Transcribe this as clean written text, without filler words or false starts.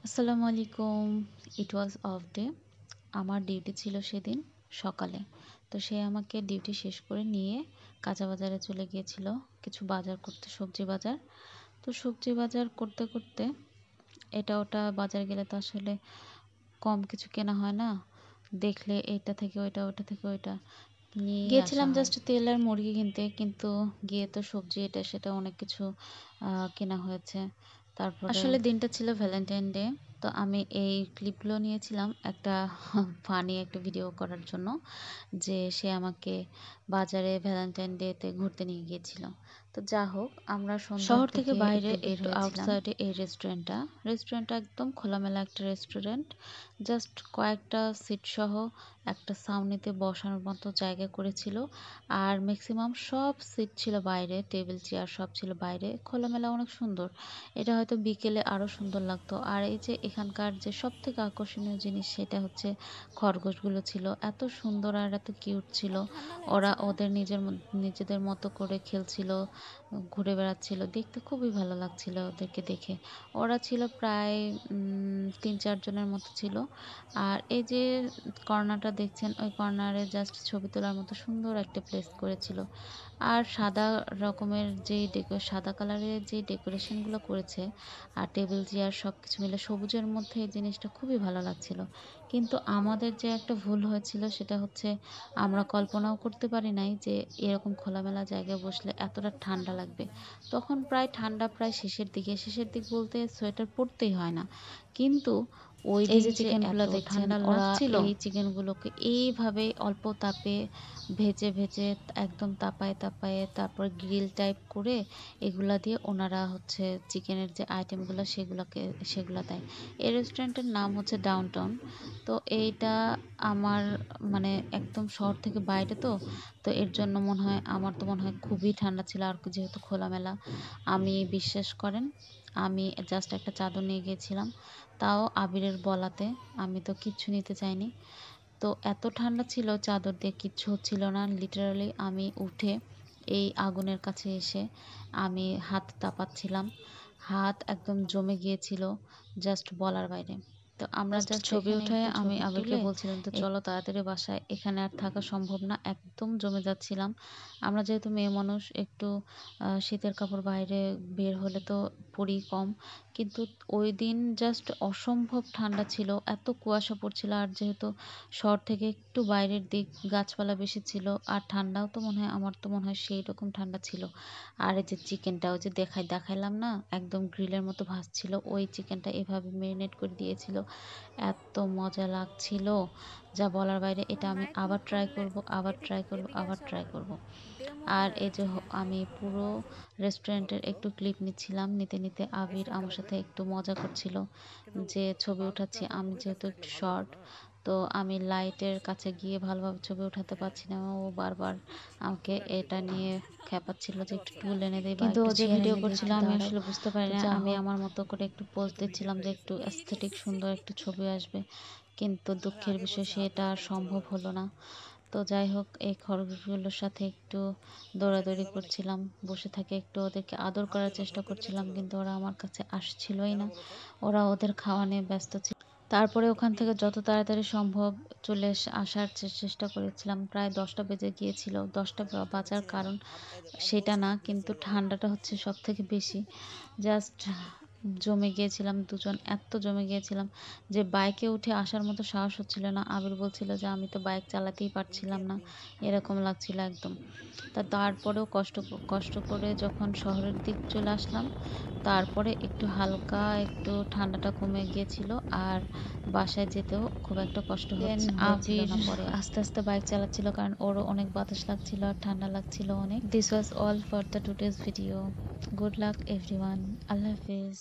আসসালামু আলাইকুম। ইট was off day. আমার ডিউটি ছিল সেদিন সকালে। তো সে আমাকে ডিউটি শেষ করে নিয়ে কাঁচা বাজারে চলে গিয়েছিল কিছু বাজার করতে, সবজি বাজার। তো সবজি বাজার করতে করতে এটা ওটা বাজার গেলে তো আসলে কম কিছু কেনা হয় না। দেখলে এটা থেকে ওইটা, ওটা থেকে ওইটা নিয়েই গিয়েছিলাম আসা হয়। জাস্ট তেল আর মুরগি কিনতে, কিন্তু গিয়ে তো সবজি এটা সেটা অনেক কিছু কেনা হয়েছে। তারপরে আসলে দিনটা ছিল ভ্যালেন্টাইন ডে। তো আমি এই ক্লিপগুলো নিয়েছিলাম একটা ফানি একটা ভিডিও করার জন্য, যে সে আমাকে বাজারে ভ্যালেন্টাইন ডেতে ঘুরতে নিয়ে গিয়েছিল। তো যা হোক, আমরা শহর থেকে বাইরে একটু আউটসাইডে এই রেস্টুরেন্টটা একদম খোলামেলা একটা রেস্টুরেন্ট। জাস্ট কয়েকটা সিট সহ একটা ছাউনিতে বসানোর মতো জায়গা করেছিল। আর ম্যাক্সিমাম সব সিট ছিল বাইরে, টেবিল চেয়ার সব ছিল বাইরে, খোলামেলা, অনেক সুন্দর। এটা হয়তো বিকেলে আরো সুন্দর লাগতো। আর এই যে এখানকার যে সব থেকে আকর্ষণীয় জিনিস, সেটা হচ্ছে খরগোশগুলো ছিল এত সুন্দর আর এত কিউট ছিল। ওরা ওদের নিজেদের মতো করে খেলছিল, ঘুরে বেড়াচ্ছিল, দেখতে খুবই ভালো লাগছিল ওদেরকে দেখে। ওরা ছিল প্রায় ৩-৪ জনের মতো ছিল। আর এই যে কর্নারটা দেখছেন, ওই কর্নারে জাস্ট ছবি তোলার মতো সুন্দর একটা প্লেস করেছিল। আর সাদা রকমের যে সাদা কালারের যে ডেকোরেশনগুলো করেছে, আর টেবিল চেয়ার সব কিছু মিলে সবুজের মধ্যে এই জিনিসটা খুবই ভালো লাগছিল। কিন্তু আমাদের যে একটা ভুল হয়েছিল সেটা হচ্ছে, আমরা কল্পনাও করতে পারি নাই যে এরকম খোলামেলা জায়গায় বসলে এতটা ঠান্ডা লাগবে। তখন প্রায় ঠান্ডা প্রায় শেষের দিক বলতে সোয়েটার পরতেই হয় না। কিন্তু ওই এই দিন যে যে চিকেনগুলো এত দেখছেন, ঠান্ডা ওরা লাগছিল, এই এই চিকেনগুলোকে এইভাবে অল্প তাপে ভেজে ভেজে একদম তাপায় তাপায়ে তারপর গ্রিল টাইপ করে এগুলা দিয়ে ওনারা হচ্ছে চিকেনের যে আইটেমগুলো সেগুলা দেয়। এই রেস্টুরেন্টের নাম হচ্ছে ডাউনটাউন। তো এইটা আমার মানে একদম শহর থেকে বাইরে, তো তো এর জন্য আমার তো মনে হয় খুবই ঠান্ডা ছিল। আর যেহেতু খোলামেলা, আমি বিশ্বাস করেন, আমি জাস্ট একটা চাদর নিয়ে গিয়েছিলাম, তাও আবিরের বলাতে। আমি তো কিচ্ছু নিতে চাইনি। তো এত ঠান্ডা ছিল, চাদর দিয়ে কিচ্ছু হচ্ছিল না। লিটারালি আমি উঠে এই আগুনের কাছে এসে আমি হাত তাপাচ্ছিলাম। হাত একদম জমে গিয়েছিল, জাস্ট বলার বাইরে। তো আমরা জাস্ট ছবি এখানে উঠায় একটু আমি ছবি আবিরকে তুলে বলছিলাম, তো চলো তাড়াতাড়ি বাসায়, এখানে আর থাকা সম্ভব না, একদম জমে যাচ্ছিলাম। আমরা যেহেতু মেয়ে মানুষ, একটু শীতের কাপড় বাইরে বের হলে তো পরি কম। কিন্তু ওই দিন জাস্ট অসম্ভব ঠান্ডা ছিল, এত কুয়াশা পড়ছিল। আর যেহেতু শহর থেকে একটু বাইরের দিক, গাছপালা বেশি ছিল, আর ঠান্ডাও তো মনে হয়, আমার তো মনে হয় সেই রকম ঠান্ডা ছিল। আর এই যে চিকেনটা, ওই যে দেখাইলাম না, একদম গ্রিলের মতো ভাজছিল, ওই চিকেনটা এভাবে মেরিনেট করে দিয়েছিল। এত মজা লাগছিল যা বলার বাইরে। এটা আমি আবার ট্রাই করব, আবার ট্রাই করব, আবার ট্রাই করব। আর এই যে আমি পুরো রেস্টুরেন্টের একটু ক্লিপ নিচ্ছিলাম, নিতে নিতে আবির আমার সাথে একটু মজা করছিল যে ছবি উঠাচ্ছি। আমি যেহেতু একটু শর্ট, তো আমি লাইটের কাছে গিয়ে ভালোভাবে ছবি উঠাতে পারছি না। ও বারবার আমাকে এটা নিয়ে খেপাচ্ছিল যে একটু টুল এনে দেই বা কিন্তু একটু ও যে চেয়ার ভিডিও এনে দিই, করছিল একটু আমি দাঁড়াও। আসলে বুঝতে তো পারি না। যা আমি হোক, আমার মতো করে একটু পোজ দিচ্ছিলাম যে একটু অ্যাস্থেটিক সুন্দর একটু ছবি আসবে। কিন্তু দুঃখের বিষয়, সেটা আর সম্ভব হলো না। তো যাই হোক, এই খরগোশগুলোর সাথে একটু দৌড়াদৌড়ি করছিলাম, বসে থেকে একটু ওদেরকে আদর করার চেষ্টা করছিলাম, কিন্তু ওরা আমার কাছে আসছিলই না। ওরা ওদের খাওয়া নিয়ে ব্যস্ত ছিল। তারপরে ওখান থেকে যত তাড়াতাড়ি সম্ভব আসার চেষ্টা করেছিলাম। প্রায় 10টা বেজে গিয়েছিল। 10টা বাজার কারণ সেটা না, কিন্তু ঠান্ডাটা হচ্ছে সব থেকে বেশি। জাস্ট জমে গিয়েছিলাম দুজন, এত জমে গিয়েছিলাম যে বাইকে উঠে আসার মতো সাহস হচ্ছিল না। আবির বলছিল যে আমি তো বাইক চালাতেই পারছিলাম না, এরকম লাগছিল একদম। তারপরেও কষ্ট করে যখন শহরের দিক চলে আসলাম, তারপরে একটু হালকা একটু ঠান্ডাটা কমে গিয়েছিল। আর বাসায় যেতেও খুব একটা কষ্ট হচ্ছিল আবির না পরে। আস্তে আস্তে বাইক চালাচ্ছিল, কারণ ওরও অনেক বাতাস লাগছিল আর ঠান্ডা লাগছিল অনেক। This was all for the today's video. Good luck everyone. Allah Hafiz.